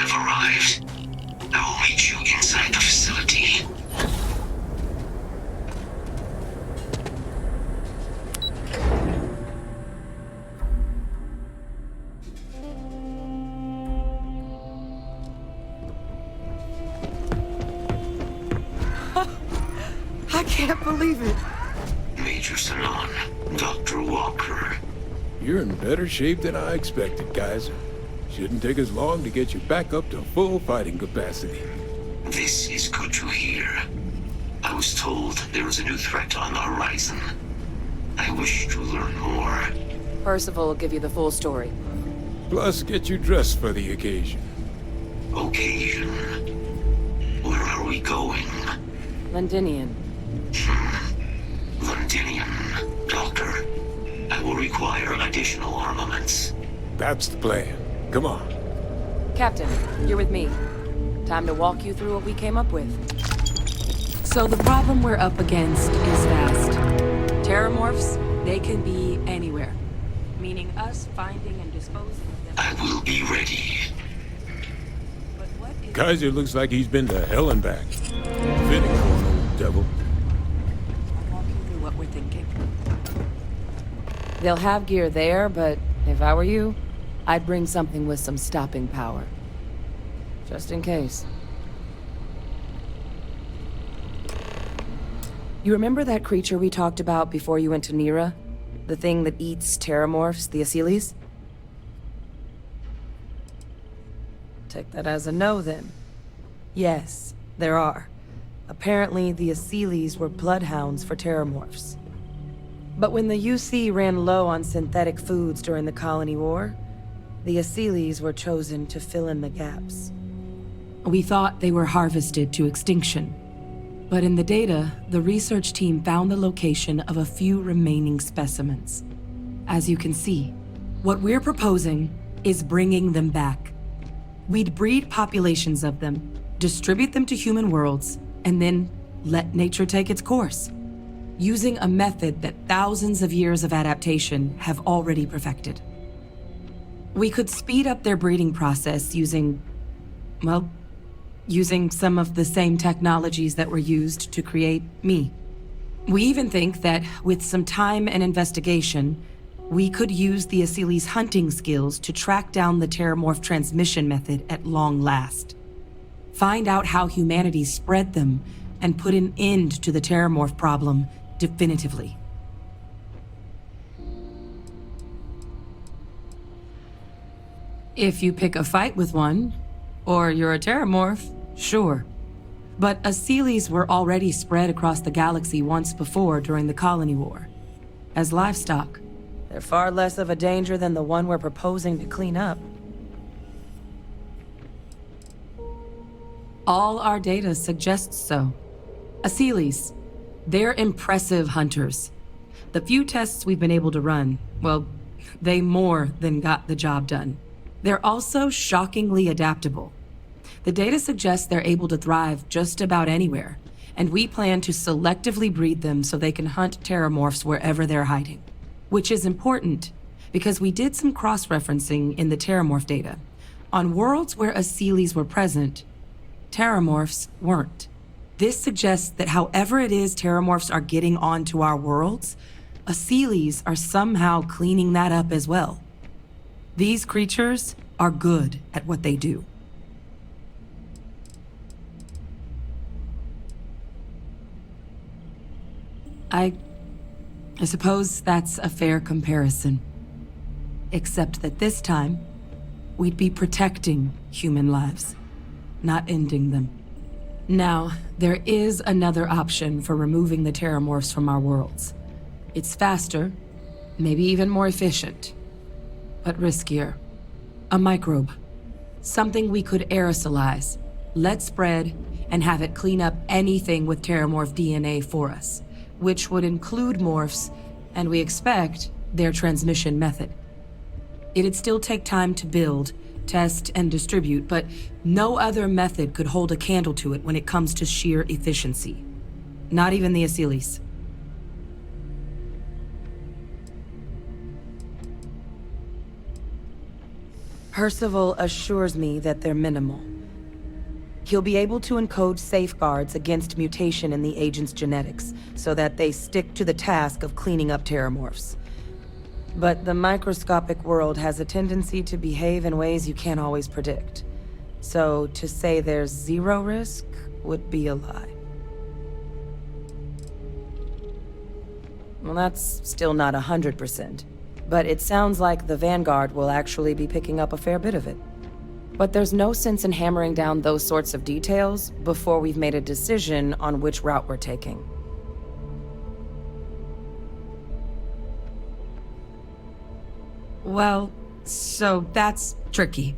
have arrived. I will meet you inside the facility. I can't believe it. Major Sanon, Dr. Walker. You're in better shape than I expected, Kaiser. Shouldn't take us long to get you back up to full fighting capacity. This is good to hear. I was told there was a new threat on the horizon. I wish to learn more. Percival will give you the full story. Plus, get you dressed for the occasion. Occasion? Where are we going? Londinian. Londinian. Doctor, I will require additional armaments. That's the plan. Come on. Captain, you're with me. Time to walk you through what we came up with. So the problem we're up against is vast. Terramorphs, they can be anywhere. Meaning us finding and disposing of them. I will be ready. But what is... Kaiser looks like he's been to hell and back. Fitting for an old devil. I'll walk you through what we're thinking. They'll have gear there, but if I were you, I'd bring something with some stopping power. Just in case. You remember that creature we talked about before you went to Nira? The thing that eats terramorphs, the Asyles? Take that as a no, then. Yes, there are. Apparently, the Asyles were bloodhounds for terramorphs. But when the UC ran low on synthetic foods during the Colony War, the Asyles were chosen to fill in the gaps. We thought they were harvested to extinction. But in the data, the research team found the location of a few remaining specimens. As you can see, what we're proposing is bringing them back. We'd breed populations of them, distribute them to human worlds, and then let nature take its course, using a method that thousands of years of adaptation have already perfected. We could speed up their breeding process using some of the same technologies that were used to create me. We even think that with some time and investigation, we could use the Asyles' hunting skills to track down the terramorph transmission method at long last. Find out how humanity spread them and put an end to the terramorph problem definitively. If you pick a fight with one, or you're a terramorph, sure. But Asyles were already spread across the galaxy once before during the Colony War. As livestock, they're far less of a danger than the one we're proposing to clean up. All our data suggests so. Asyles, they're impressive hunters. The few tests we've been able to run, well, they more than got the job done. They're also shockingly adaptable. The data suggests they're able to thrive just about anywhere, and we plan to selectively breed them so they can hunt terramorphs wherever they're hiding. Which is important, because we did some cross-referencing in the terramorph data. On worlds where Asyles were present, terramorphs weren't. This suggests that however it is terramorphs are getting onto our worlds, Asyles are somehow cleaning that up as well. These creatures are good at what they do. I suppose that's a fair comparison. Except that this time, we'd be protecting human lives, not ending them. Now, there is another option for removing the terramorphs from our worlds. It's faster, maybe even more efficient, but riskier. A microbe. Something we could aerosolize, let spread, and have it clean up anything with terramorph DNA for us, which would include morphs, and we expect their transmission method. It'd still take time to build, test, and distribute, but no other method could hold a candle to it when it comes to sheer efficiency. Not even the Asyles. Percival assures me that they're minimal. He'll be able to encode safeguards against mutation in the agent's genetics, so that they stick to the task of cleaning up terramorphs. But the microscopic world has a tendency to behave in ways you can't always predict. So to say there's zero risk would be a lie. Well, that's still not 100%. But it sounds like the Vanguard will actually be picking up a fair bit of it. But there's no sense in hammering down those sorts of details before we've made a decision on which route we're taking. Well, so that's tricky.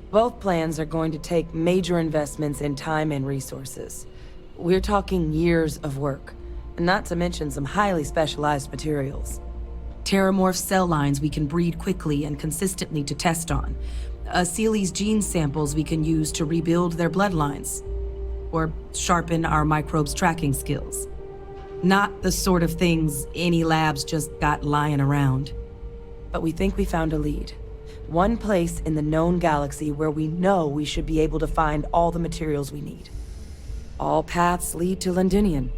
Both plans are going to take major investments in time and resources. We're talking years of work, not to mention some highly specialized materials. Terramorph cell lines we can breed quickly and consistently to test on. Seeley's gene samples we can use to rebuild their bloodlines. Or sharpen our microbes tracking skills. Not the sort of things any labs just got lying around. But we think we found a lead. One place in the known galaxy where we know we should be able to find all the materials we need. All paths lead to Londinian.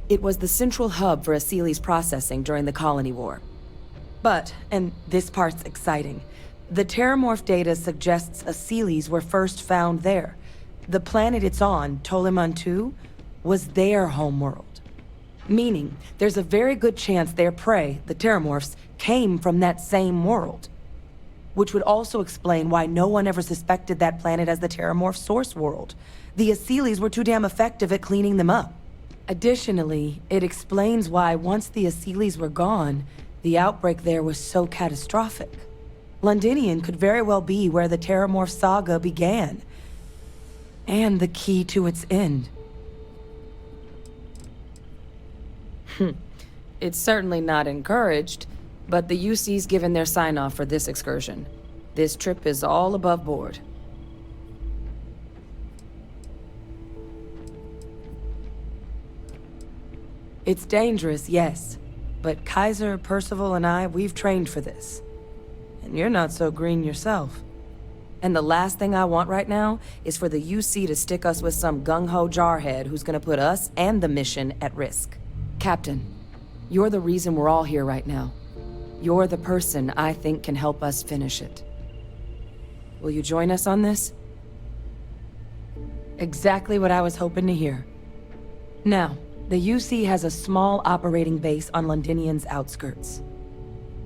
It was the central hub for Seeley's processing during the Colony War. But, and this part's exciting, the terramorph data suggests Seeley's were first found there. The planet it's on, Ptolemy 2, was their homeworld. Meaning, there's a very good chance their prey, the terramorphs, came from that same world. Which would also explain why no one ever suspected that planet as the terramorph source world. The Seeley's were too damn effective at cleaning them up. Additionally, it explains why once the Seeley's were gone, the outbreak there was so catastrophic. Londinian could very well be where the terramorph saga began. And the key to its end. It's certainly not encouraged, but the UC's given their sign-off for this excursion. This trip is all above board. It's dangerous, yes. But Kaiser, Percival, and I, we've trained for this. And you're not so green yourself. And the last thing I want right now is for the UC to stick us with some gung-ho jarhead who's gonna put us and the mission at risk. Captain, you're the reason we're all here right now. You're the person I think can help us finish it. Will you join us on this? Exactly what I was hoping to hear. Now, the UC has a small operating base on Londinian's outskirts.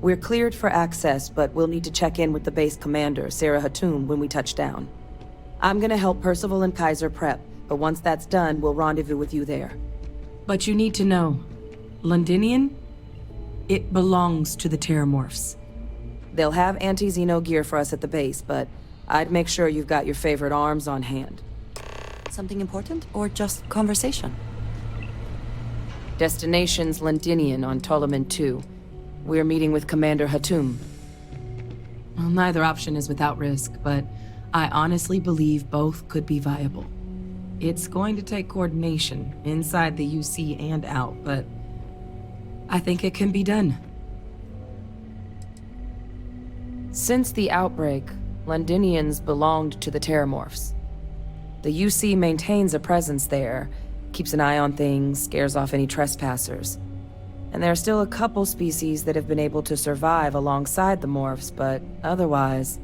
We're cleared for access, but we'll need to check in with the base commander, Sarah Hatum, when we touch down. I'm gonna help Percival and Kaiser prep, but once that's done, we'll rendezvous with you there. But you need to know, Londinian, it belongs to the terramorphs. They'll have anti-Xeno gear for us at the base, but I'd make sure you've got your favorite arms on hand. Something important, or just conversation? Destination's Londinian on Ptolemy 2. We're meeting with Commander Hatum. Well, neither option is without risk, but I honestly believe both could be viable. It's going to take coordination, inside the UC and out, but I think it can be done. Since the outbreak, Londinians belonged to the terramorphs. The UC maintains a presence there, keeps an eye on things, scares off any trespassers. And there are still a couple species that have been able to survive alongside the morphs, but otherwise,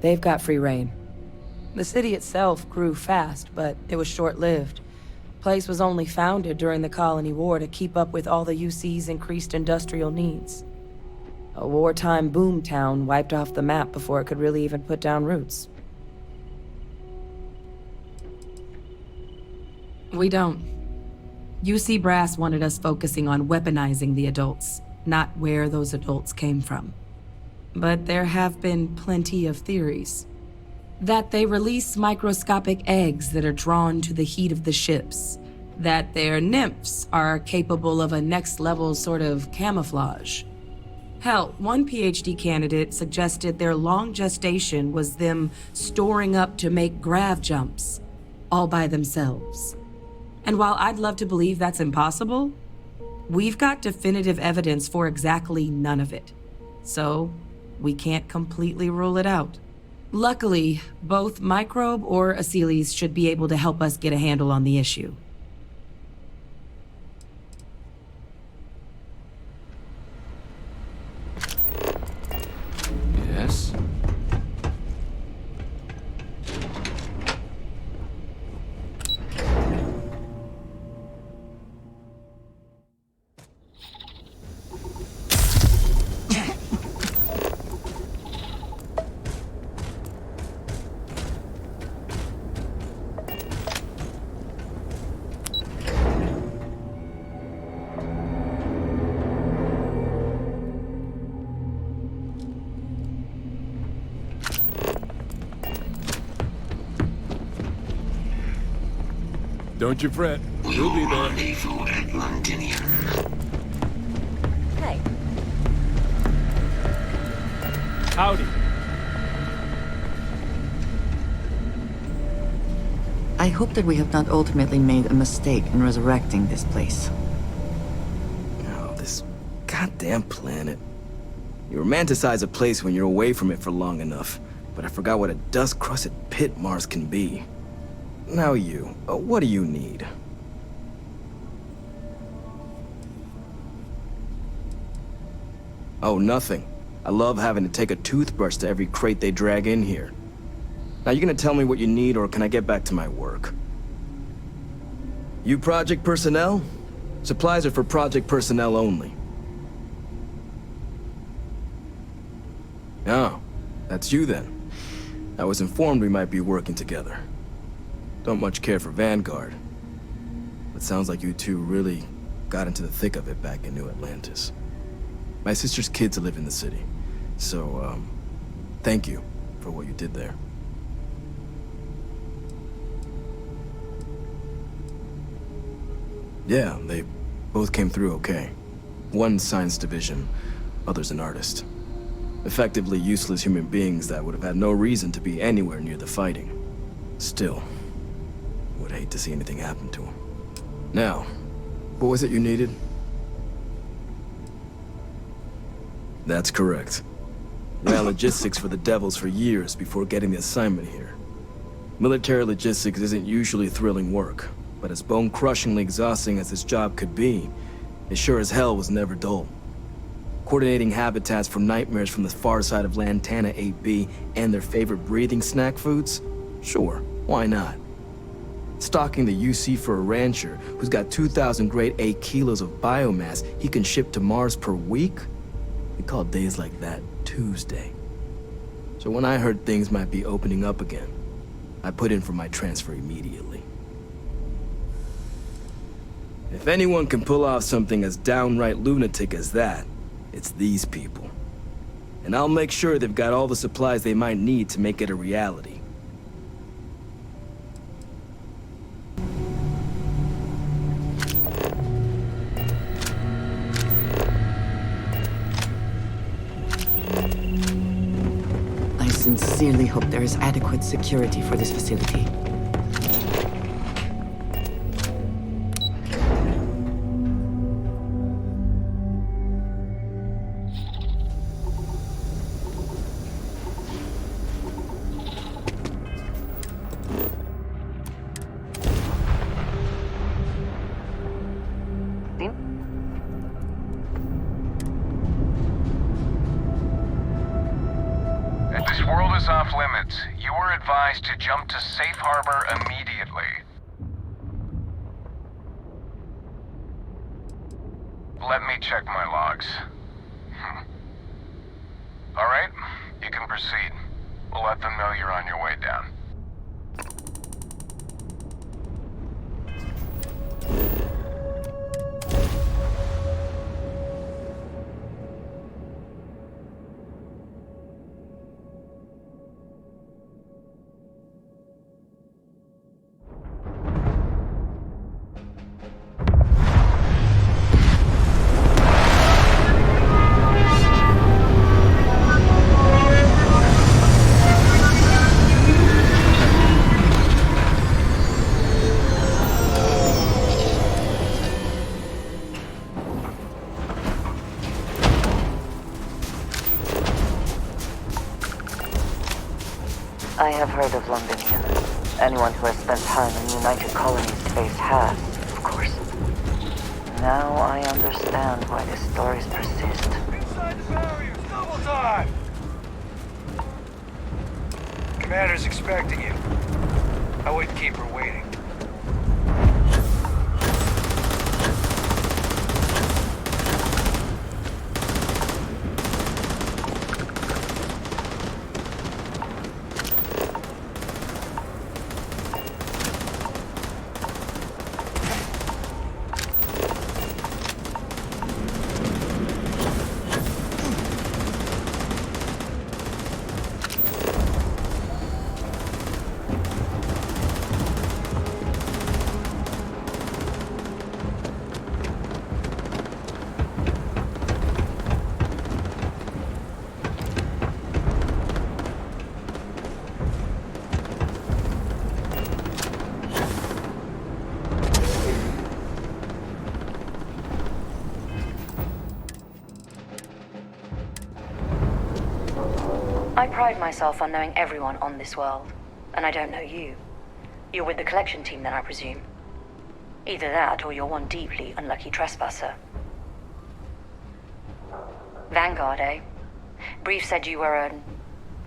they've got free reign. The city itself grew fast, but it was short-lived. Place was only founded during the Colony War to keep up with all the UC's increased industrial needs. A wartime boom town wiped off the map before it could really even put down roots. We don't. UC Brass wanted us focusing on weaponizing the adults, not where those adults came from. But there have been plenty of theories. That they release microscopic eggs that are drawn to the heat of the ships. That their nymphs are capable of a next-level sort of camouflage. Hell, one PhD candidate suggested their long gestation was them storing up to make grav jumps, all by themselves. And while I'd love to believe that's impossible, We've got definitive evidence for exactly none of it. So, we can't completely rule it out. Luckily, both Microbe or Aciles should be able to help us get a handle on the issue. Yes? Don't you fret. We We'll will be there. rendezvous at Londinium. Hey. Howdy. I hope that we have not ultimately made a mistake in resurrecting this place. Oh, this goddamn planet. You romanticize a place when you're away from it for long enough, but I forgot what a dust-crusted pit Mars can be. Now you, what do you need? Oh, nothing. I love having to take a toothbrush to every crate they drag in here. Now you gonna tell me what you need, or can I get back to my work? You project personnel? Supplies are for project personnel only. Oh, that's you then. I was informed we might be working together. Don't much care for Vanguard. But sounds like you two really got into the thick of it back in New Atlantis. My sister's kids live in the city, so, thank you for what you did there. Yeah, they both came through okay. One science division, other's an artist. Effectively useless human beings that would have had no reason to be anywhere near the fighting. Still, would hate to see anything happen to them. Now, what was it you needed? That's correct. Ran logistics for the Devils for years before getting the assignment here. Military logistics isn't usually thrilling work, but as bone-crushingly exhausting as this job could be, it sure as hell was never dull. Coordinating habitats for nightmares from the far side of Lantana 8B and their favorite breathing snack foods? Sure, why not? Stocking the UC for a rancher who's got 2,000 grade A kilos of biomass he can ship to Mars per week? We call days like that Tuesday. So when I heard things might be opening up again, I put in for my transfer immediately. If anyone can pull off something as downright lunatic as that, it's these people. And I'll make sure they've got all the supplies they might need to make it a reality. I sincerely hope there is adequate security for this facility. This world is off limits. You are advised to jump to safe harbor immediately. Let me check my logs. All right, you can proceed. We'll let them know you're on your way down. I have heard of Londonians. Anyone who has spent time in United Colonies space has, of course. Now I understand why the stories persist. Inside the barriers! Double time! Commander's expecting you. I wouldn't keep her waiting. I pride myself on knowing everyone on this world, and I don't know you. You're with the collection team then, I presume. Either that, or you're one deeply unlucky trespasser. Vanguard, eh? Brief said you were an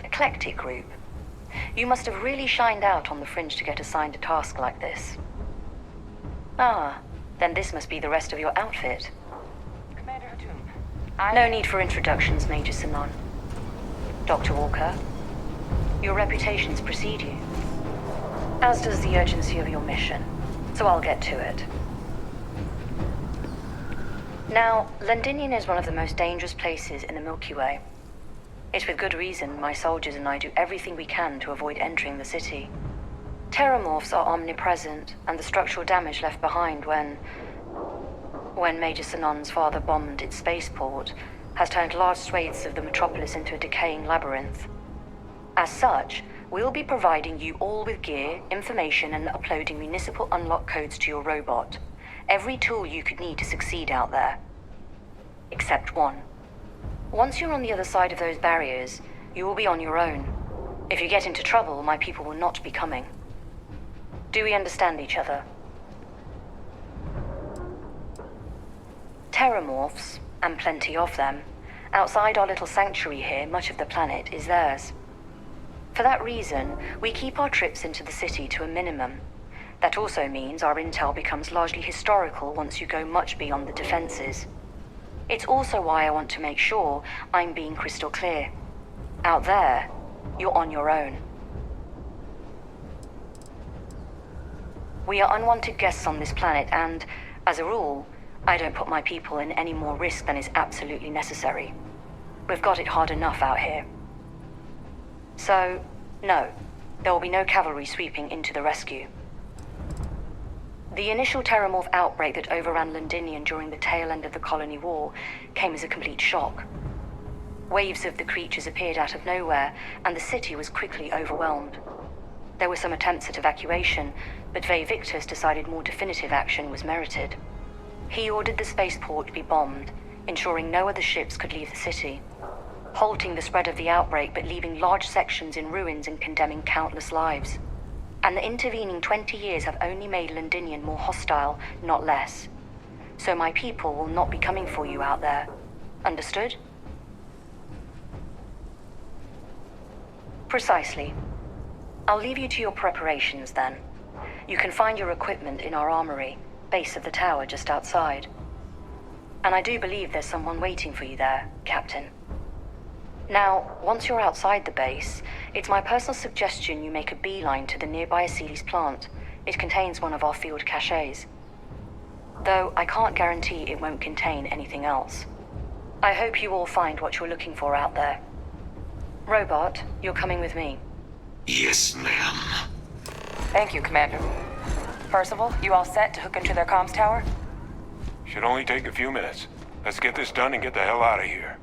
eclectic group. You must have really shined out on the fringe to get assigned a task like this. Ah, then this must be the rest of your outfit. Commander Hatum, No need for introductions, Major Sanon. Dr. Walker, your reputations precede you, as does the urgency of your mission, so I'll get to it. Now, Londinian is one of the most dangerous places in the Milky Way. It's with good reason my soldiers and I do everything we can to avoid entering the city. Terramorphs are omnipresent, and the structural damage left behind when Major Sanon's father bombed its spaceport has turned large swathes of the metropolis into a decaying labyrinth. As such, we'll be providing you all with gear, information, and uploading municipal unlock codes to your robot. Every tool you could need to succeed out there. Except one. Once you're on the other side of those barriers, you will be on your own. If you get into trouble, my people will not be coming. Do we understand each other? Terramorphs, and plenty of them, outside our little sanctuary here, much of the planet is theirs. For that reason, we keep our trips into the city to a minimum. That also means our intel becomes largely historical once you go much beyond the defenses. It's also why I want to make sure I'm being crystal clear. Out there, you're on your own. We are unwanted guests on this planet, and, as a rule, I don't put my people in any more risk than is absolutely necessary. We've got it hard enough out here. So, no, there will be no cavalry sweeping into the rescue. The initial Terramorph outbreak that overran Londinian during the tail end of the Colony War came as a complete shock. Waves of the creatures appeared out of nowhere, and the city was quickly overwhelmed. There were some attempts at evacuation, but Ve Victus decided more definitive action was merited. He ordered the spaceport to be bombed, ensuring no other ships could leave the city, halting the spread of the outbreak but leaving large sections in ruins and condemning countless lives. And the intervening 20 years have only made Londinian more hostile, not less. So my people will not be coming for you out there. Understood? Precisely. I'll leave you to your preparations then. You can find your equipment in our armory, base of the tower just outside. And I do believe there's someone waiting for you there, Captain. Now, once you're outside the base, it's my personal suggestion you make a beeline to the nearby Aceles plant. It contains one of our field caches. Though I can't guarantee it won't contain anything else. I hope you all find what you're looking for out there. Robot, you're coming with me. Yes, ma'am. Thank you, Commander. Percival, you all set to hook into their comms tower? Should only take a few minutes. Let's get this done and get the hell out of here.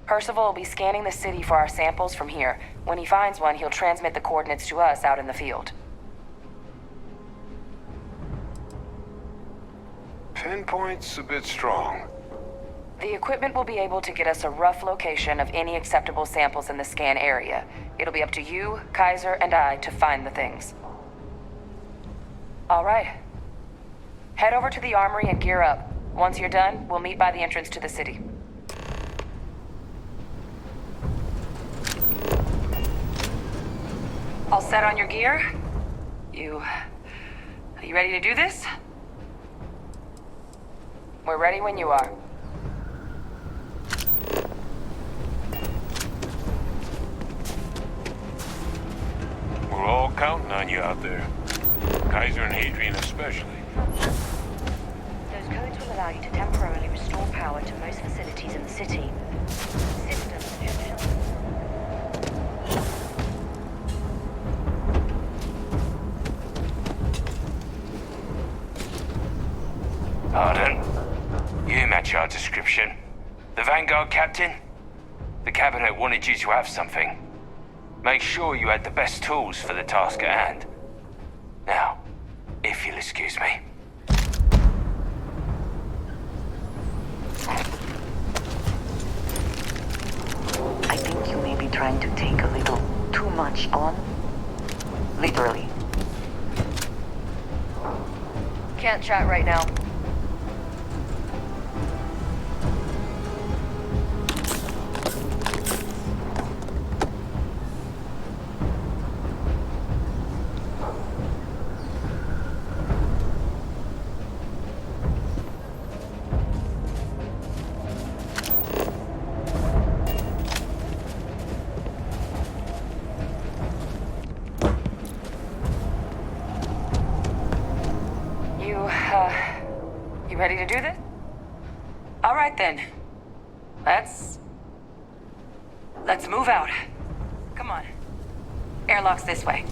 Percival will be scanning the city for our samples from here. When he finds one, he'll transmit the coordinates to us out in the field. Pinpoint's a bit strong. The equipment will be able to get us a rough location of any acceptable samples in the scan area. It'll be up to you, Kaiser, and I to find the things. All right. Head over to the armory and gear up. Once you're done, we'll meet by the entrance to the city. All set on your gear? Are you ready to do this? We're ready when you are. We're all counting on you out there. Kaiser and Hadrian especially. Those codes will allow you to temporarily restore power to most facilities in the city. Systems have shown... Pardon? You match our description. The Vanguard captain? The cabinet wanted you to have something. Make sure you had the best tools for the task at hand. Now, if you'll excuse me. I think you may be trying to take a little too much on. Literally. Can't chat right now. You ready to do this? All right then. Let's move out. Come on. Airlock's this way.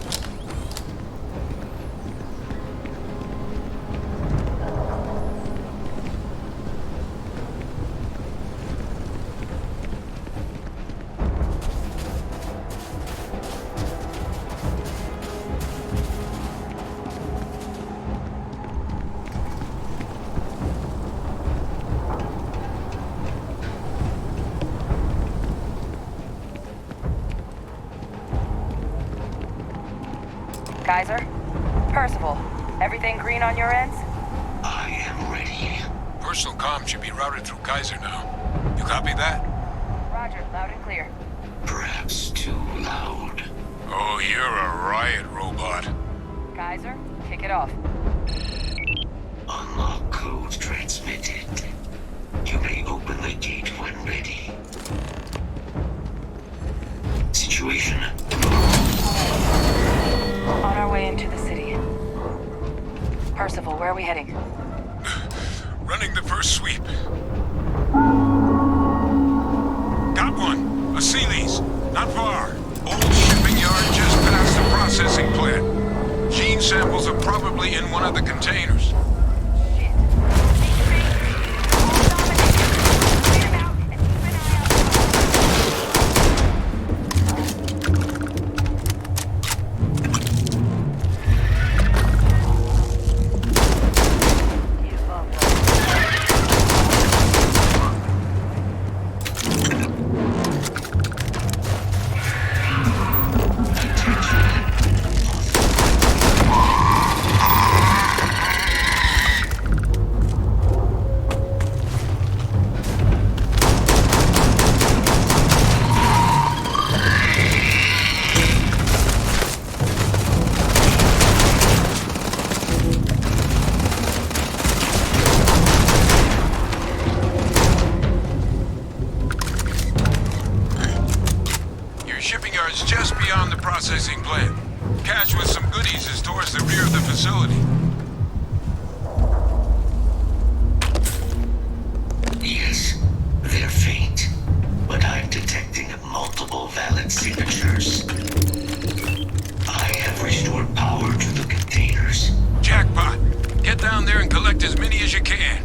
Kaiser? Percival, everything green on your ends? I am ready. Personal comm should be routed through Kaiser now. You copy that? Roger, loud and clear. Perhaps too loud. Oh, you're a riot robot. Kaiser, kick it off. Unlock code transmitted. You may open the gate when ready. Situation. On our way into the city. Percival, where are we heading? Running the first sweep. Got one. A Sealy's. Not far. Old shipping yard just past the processing plant. Gene samples are probably in one of the containers. Just beyond the processing plant. Cache with some goodies is towards the rear of the facility. Yes, they're faint, but I'm detecting multiple valid signatures. I have restored power to the containers. Jackpot! Get down there and collect as many as you can.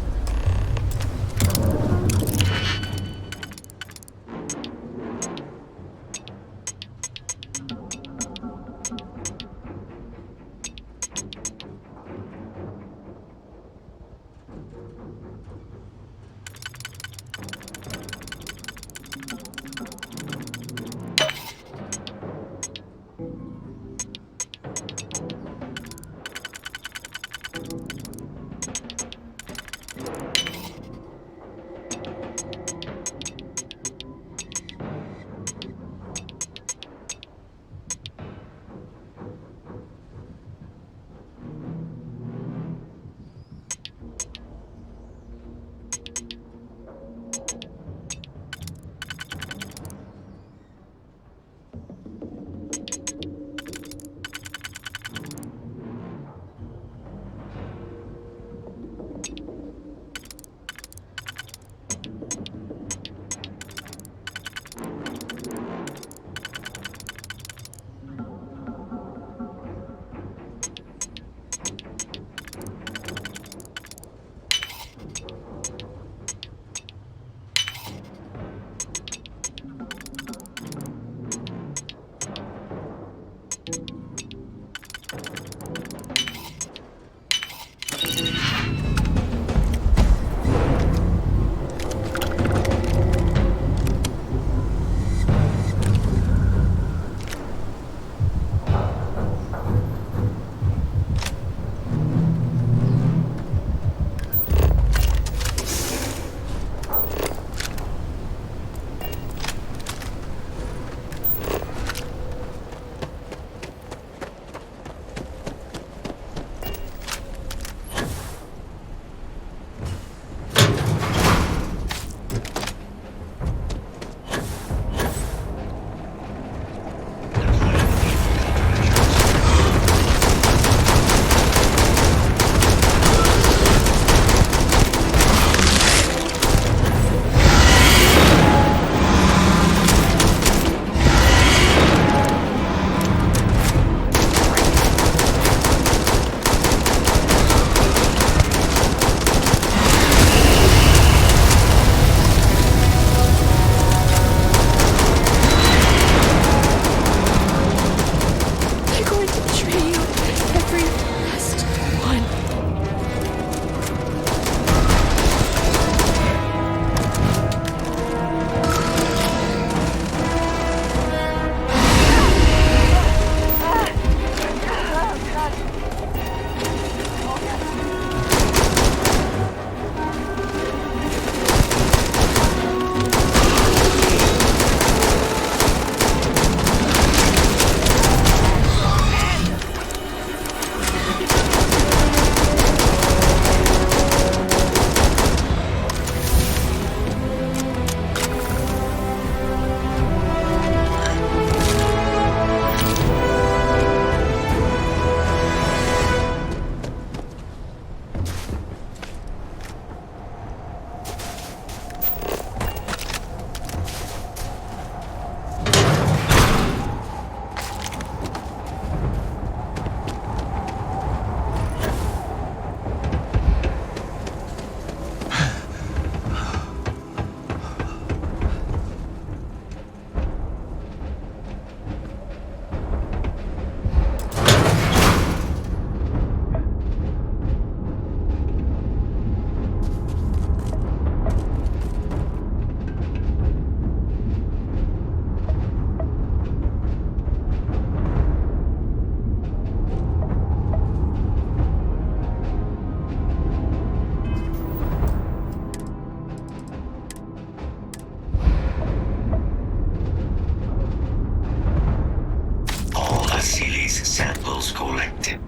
Case samples collected.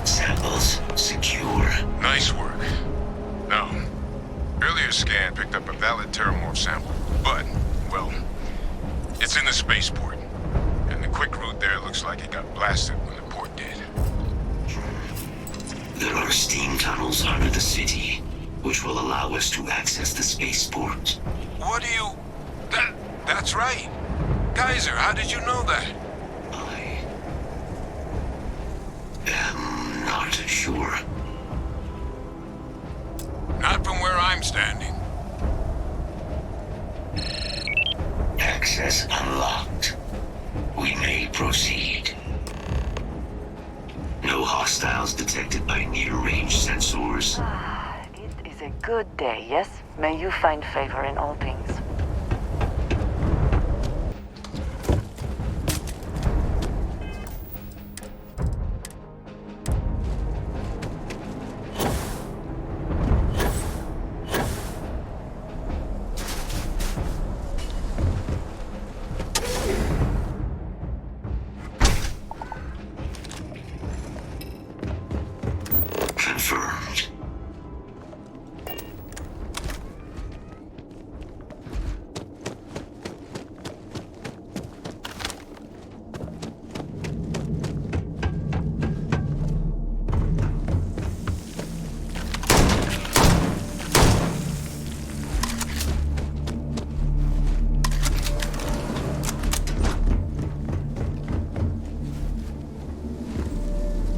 Samples secure. Nice work. Now, earlier scan picked up a valid Terramorph sample, but, well, it's in the spaceport. And the quick route there looks like it got blasted when the port did. There are steam tunnels under the city, which will allow us to access the spaceport. What do you... That's right. Kaiser, how did you know that? I am not sure. Not from where I'm standing. Access unlocked. We may proceed. No hostiles detected by near-range sensors. It is a good day, yes? May you find favor in all things. Confirmed.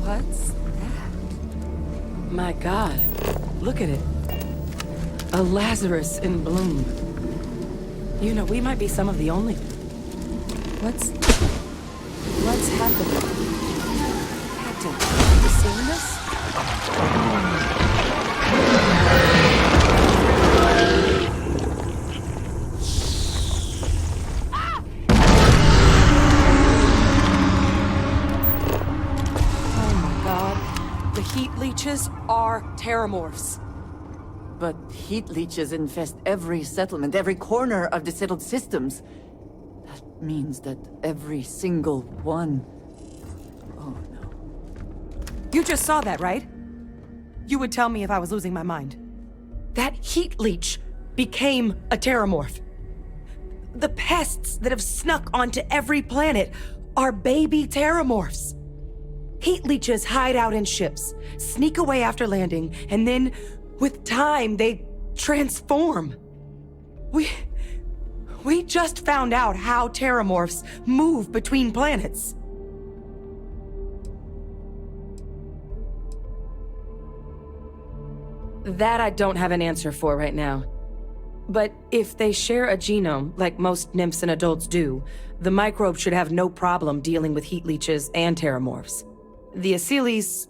What's that? My God, look at it. A Lazarus in bloom. You know, we might be some of the only... What's happening? Captain, you seeing this? Heat leeches are Terramorphs. But heat leeches infest every settlement, every corner of the settled systems. That means that every single one... Oh, no. You just saw that, right? You would tell me if I was losing my mind. That heat leech became a Terramorph. The pests that have snuck onto every planet are baby Terramorphs. Heat leeches hide out in ships, sneak away after landing, and then, with time, they transform. We just found out how Terramorphs move between planets. That I don't have an answer for right now. But if they share a genome, like most nymphs and adults do, the microbe should have no problem dealing with heat leeches and Terramorphs. The Asylees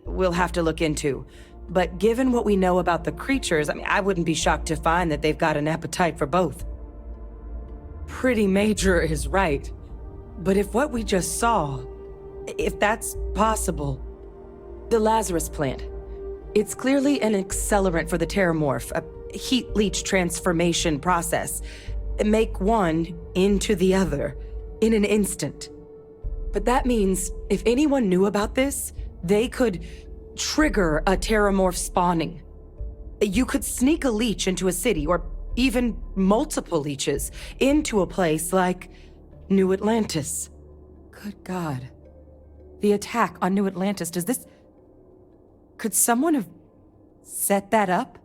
we'll have to look into. But given what we know about the creatures, I wouldn't be shocked to find that they've got an appetite for both. Pretty Major is right. But if what we just saw, if that's possible, the Lazarus plant, it's clearly an accelerant for the Terramorph, a heat leech transformation process. Make one into the other in an instant. But that means if anyone knew about this, they could trigger a Terramorph spawning. You could sneak a leech into a city, or even multiple leeches, into a place like New Atlantis. Good God. The attack on New Atlantis, could someone have set that up?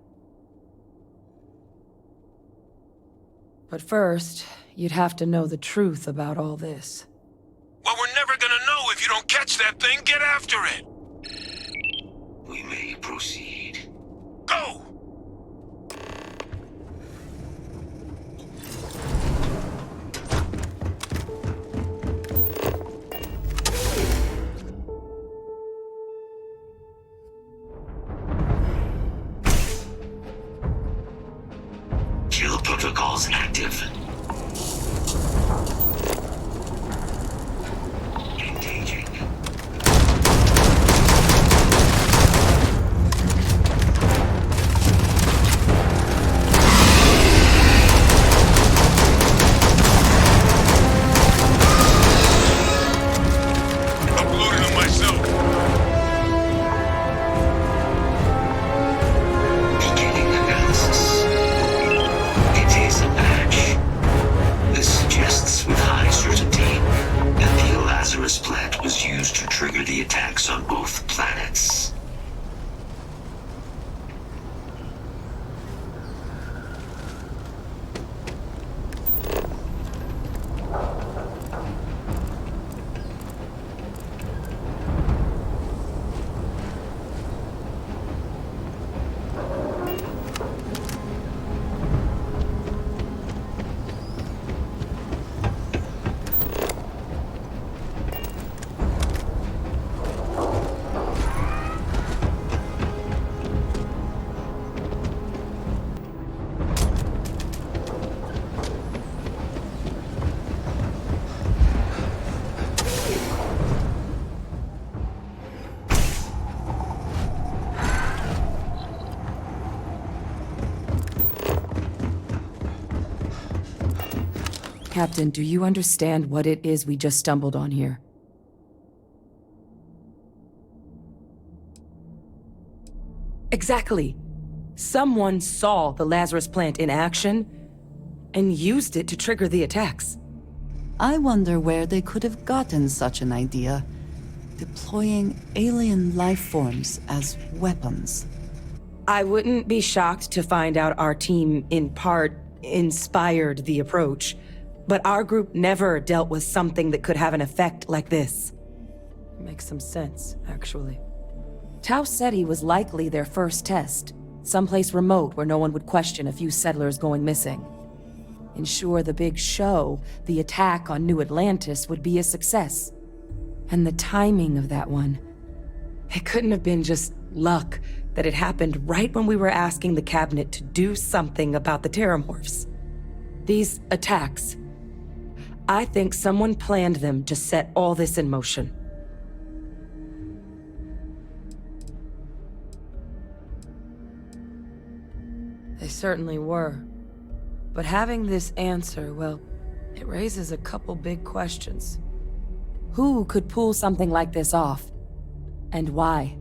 But first, you'd have to know the truth about all this. Well, we're never gonna know if you don't catch that thing. Get after it! We may proceed. Go! Kill protocols active. Engaging. Captain, do you understand what it is we just stumbled on here? Exactly. Someone saw the Lazarus plant in action and used it to trigger the attacks. I wonder where they could have gotten such an idea. Deploying alien life forms as weapons. I wouldn't be shocked to find out our team, in part, inspired the approach. But our group never dealt with something that could have an effect like this. Makes some sense, actually. Tau Ceti was likely their first test. Someplace remote where no one would question a few settlers going missing. Ensure the big show, the attack on New Atlantis, would be a success. And the timing of that one. It couldn't have been just luck that it happened right when we were asking the cabinet to do something about the Terramorphs. These attacks. I think someone planned them to set all this in motion. They certainly were. But having this answer, well, it raises a couple big questions. Who could pull something like this off? And why?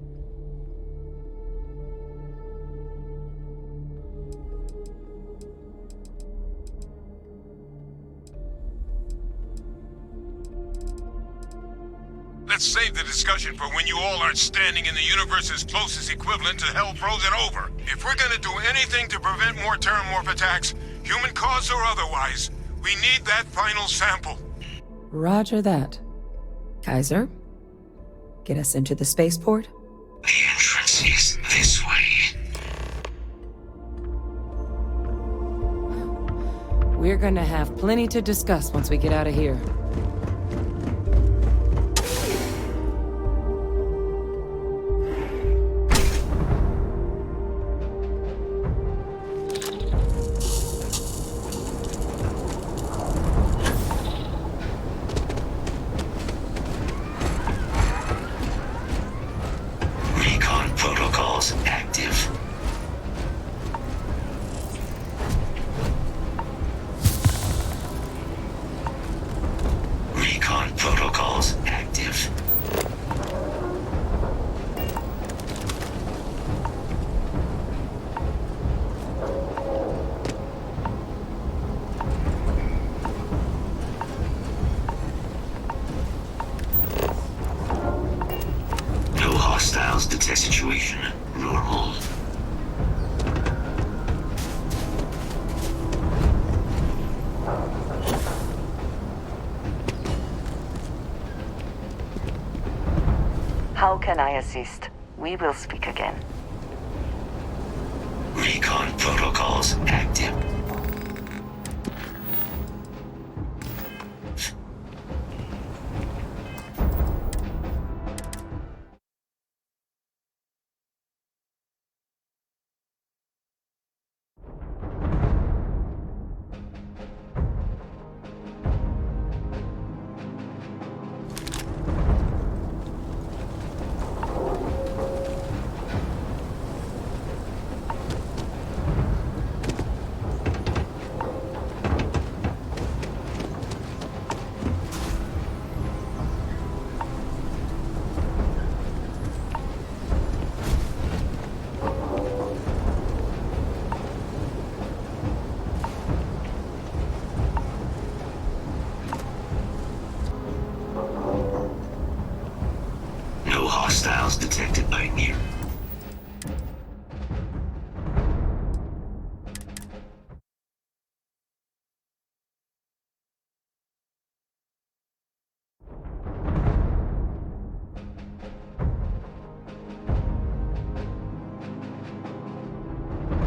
Let's save the discussion for when you all aren't standing in the universe's closest equivalent to hell frozen over. If we're gonna do anything to prevent more Terramorph attacks, human cause or otherwise, we need that final sample. Roger that. Kaiser, get us into the spaceport? The entrance is this way. We're gonna have plenty to discuss once we get out of here. Detect situation. Normal. How can I assist? We will speak again. Recon protocols active. Hostiles detected by near.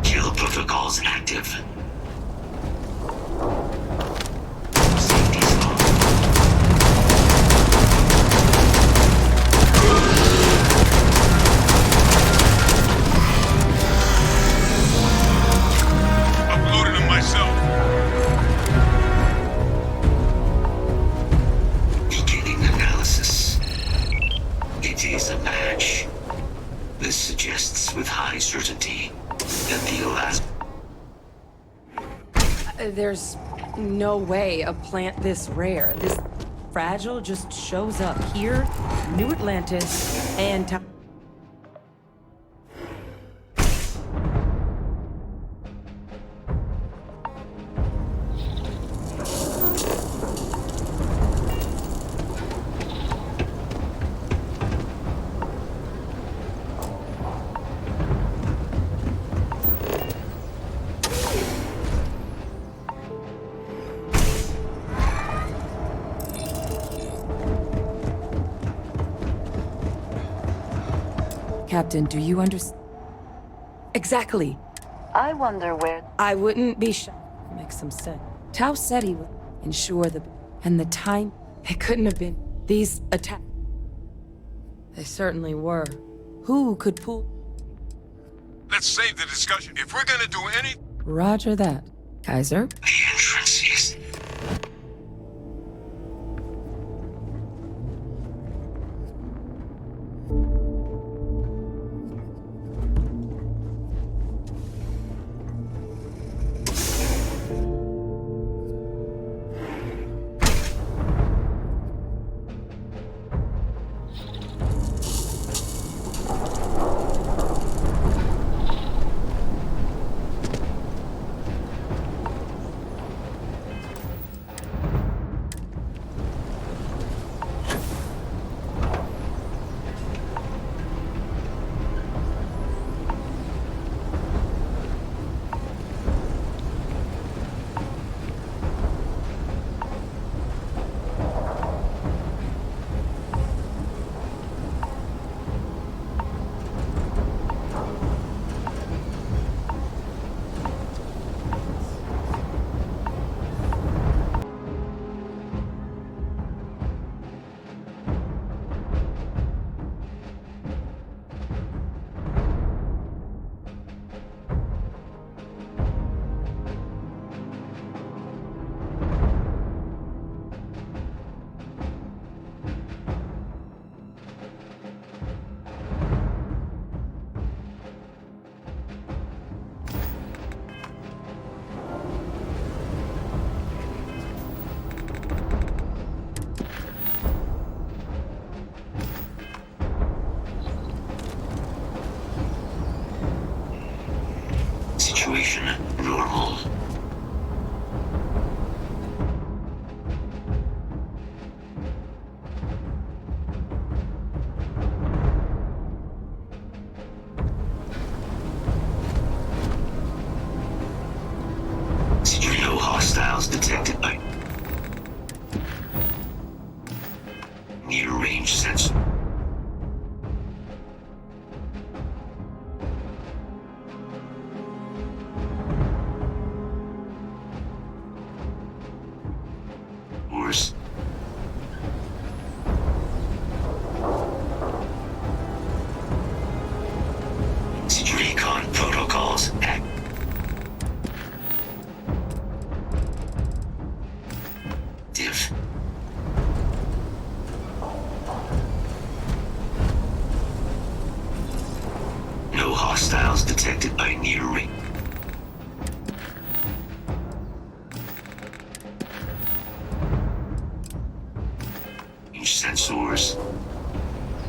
Kill protocols active. Safety zone. Uploaded them myself. Beginning analysis. It is a match. This suggests with high certainty that the last... There's No way a plant this rare, this fragile, just shows up here, New Atlantis, and... Captain, do you understand? Exactly. I wonder where... I wouldn't be shy. Makes some sense. Tao said he would ensure the... And the time... It couldn't have been... These attacks... They certainly were. Who could pull... Let's save the discussion. If we're gonna do any... Roger that. Kaiser? The entrance is... Situation normal. No hostiles detected by near-range sensor. Recon protocols active. No hostiles detected by near range. Sensors.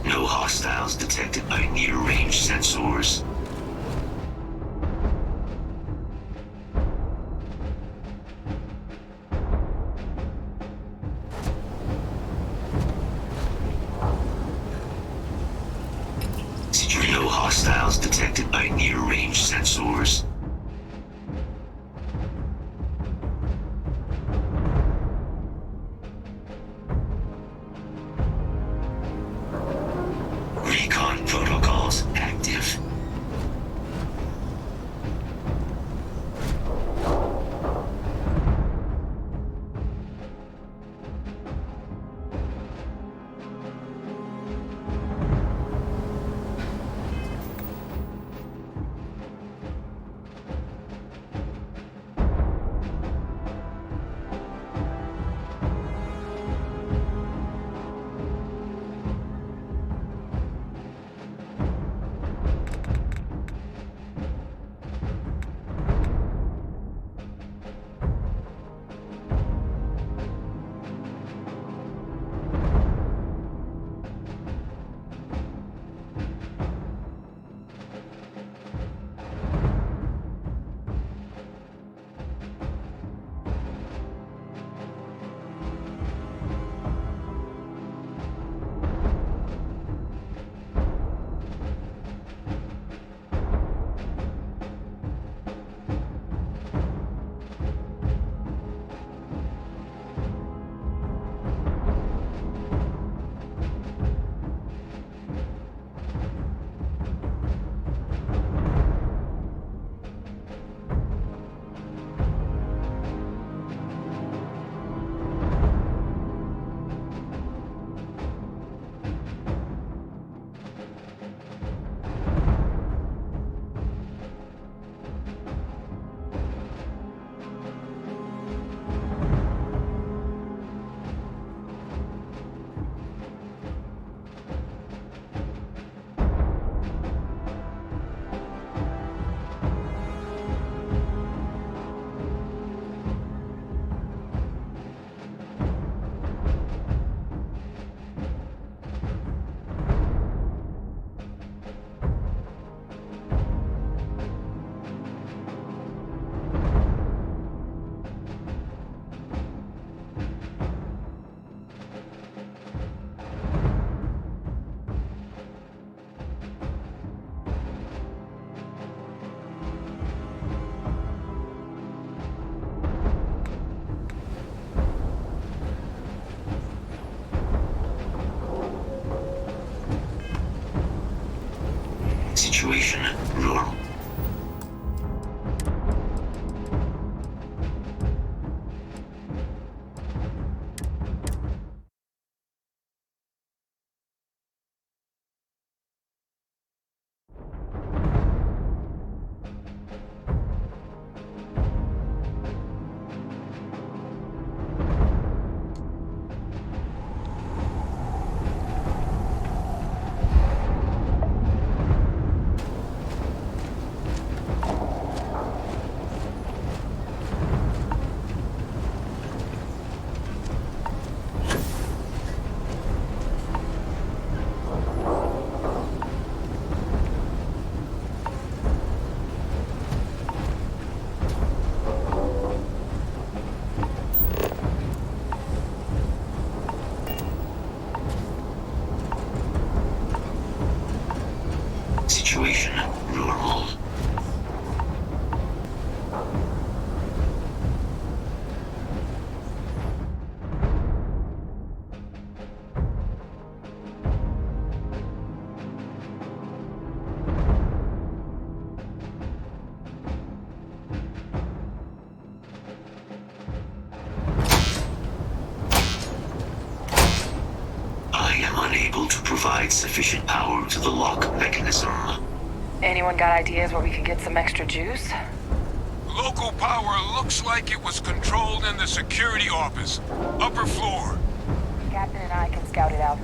No hostiles detected by near-range sensors. No hostiles detected by near-range sensors. Recon protocols active. Situation normal. Situation normal. I am unable to provide sufficient power to the lock mechanism. Anyone got ideas where we could get some extra juice? Local power looks like it was controlled in the security office. Upper floor. Captain and I can scout it out.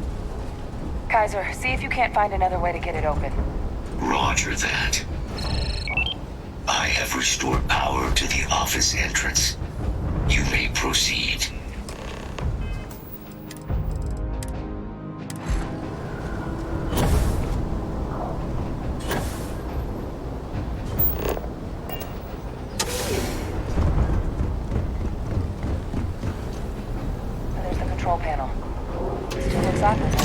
Kaiser, see if you can't find another way to get it open. Roger that. I have restored power to the office entrance. You may proceed. There's the control panel. Still looks operative.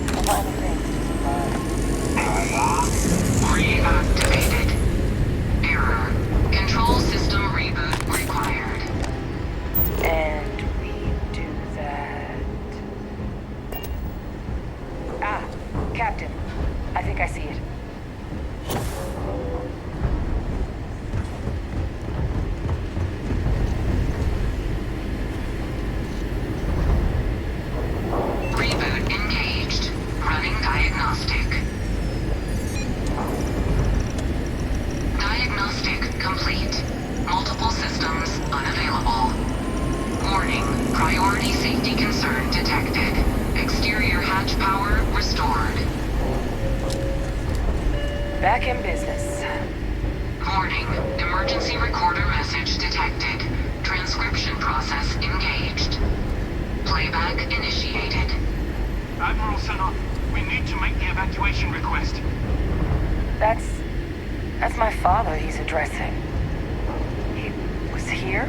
Couple other things to survive. Reactivated. Error. Control system reboot required. And we do that. Ah, Captain. I think I see it. Reboot engaged. Running diagnostic. Diagnostic complete. Multiple systems unavailable. Warning. Priority safety concern detected. Exterior hatch power restored. Back in business. Warning. Emergency recorder message detected. Transcription process engaged. Playback initiated. Admiral Senna, we need to make the evacuation request. That's my father he's addressing. He was here?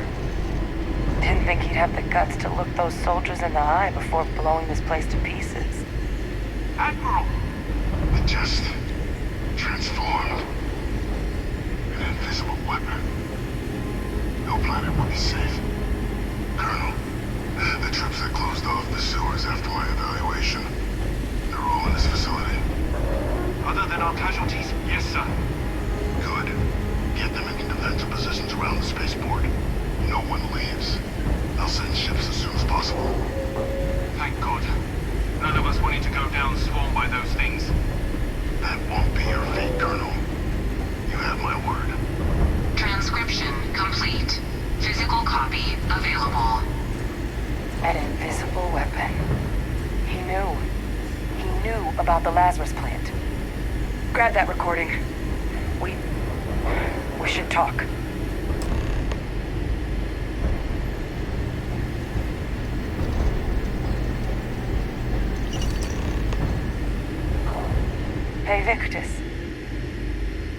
Didn't think he'd have the guts to look those soldiers in the eye before blowing this place to pieces. Admiral! It just transformed. An invisible weapon. No planet would be safe. Colonel, the troops that closed off the sewers after my evaluation, they're all in this facility. Other than our casualties, yes, sir. Good. Get them in defensive positions around the spaceport. No one leaves. I'll send ships as soon as possible. Thank God. None of us wanted to go down swarmed by those things. That won't be your fate, Colonel. You have my word. Transcription complete. Physical copy available. An invisible weapon. He knew. He knew about the Lazarus plant. Grab that recording. We should talk. Hey, Victus.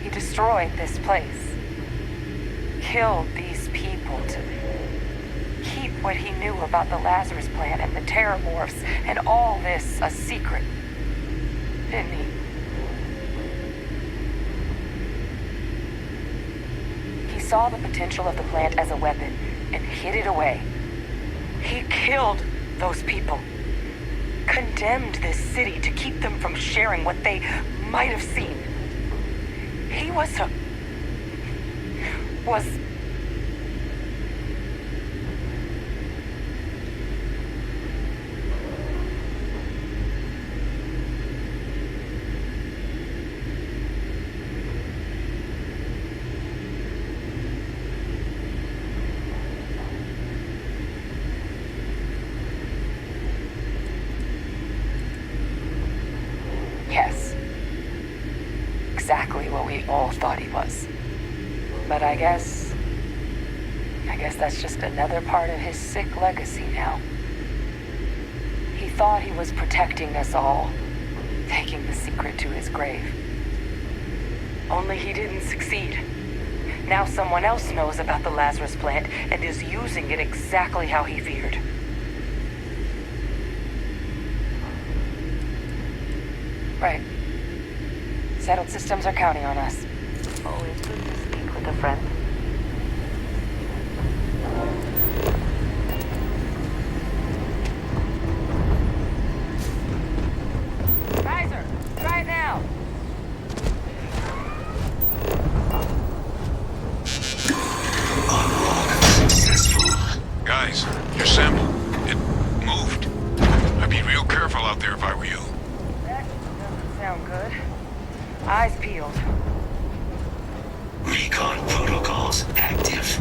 He destroyed this place. Killed these people to keep what he knew about the Lazarus plant and the Terramorphs and all this a secret. Didn't he? He saw the potential of the plant as a weapon and hid it away. He killed those people. Condemned this city to keep them from sharing what they might have seen. He was Yes. Exactly what we all thought he was. But I guess that's just another part of his sick legacy now. He thought he was protecting us all, taking the secret to his grave. Only he didn't succeed. Now someone else knows about the Lazarus plant and is using it exactly how he feared. Right. Settled systems are counting on us. Always good to speak with a friend. Kaiser, try it now. Guys, your sample, it moved. I'd be real careful out there if I were you. That doesn't sound good. Eyes peeled. Recon protocols active.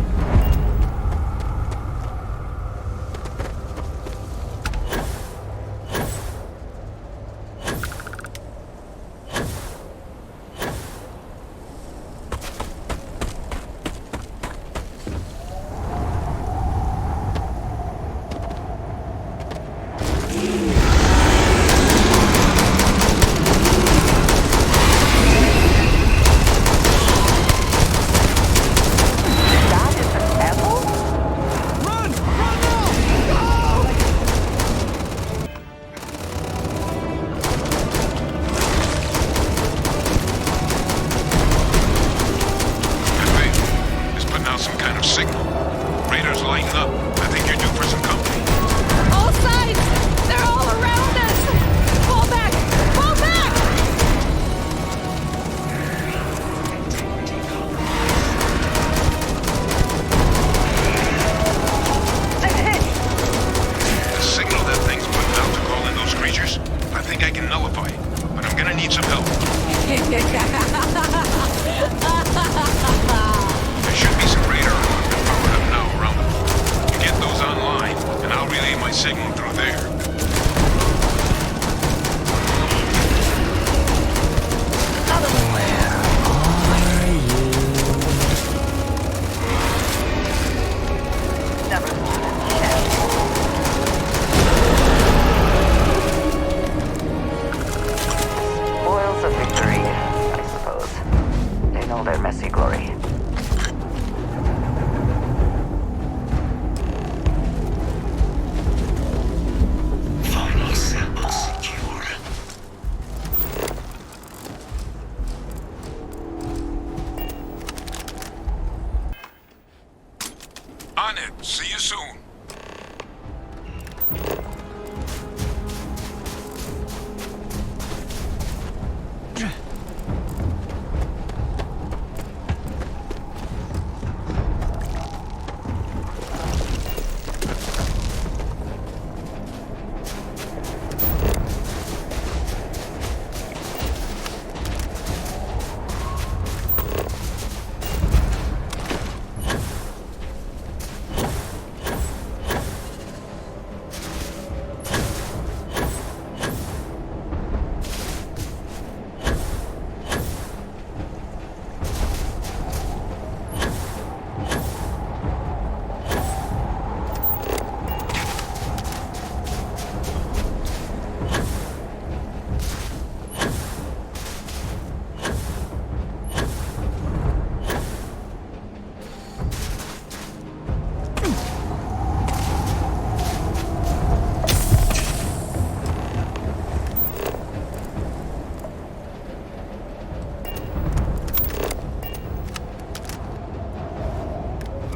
See you soon.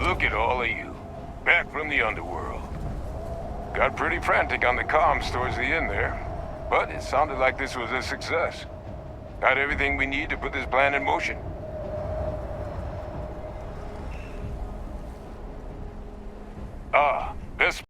Look at all of you. Back from the underworld. Got pretty frantic on the comms towards the end there, but it sounded like this was a success. Got everything we need to put this plan in motion.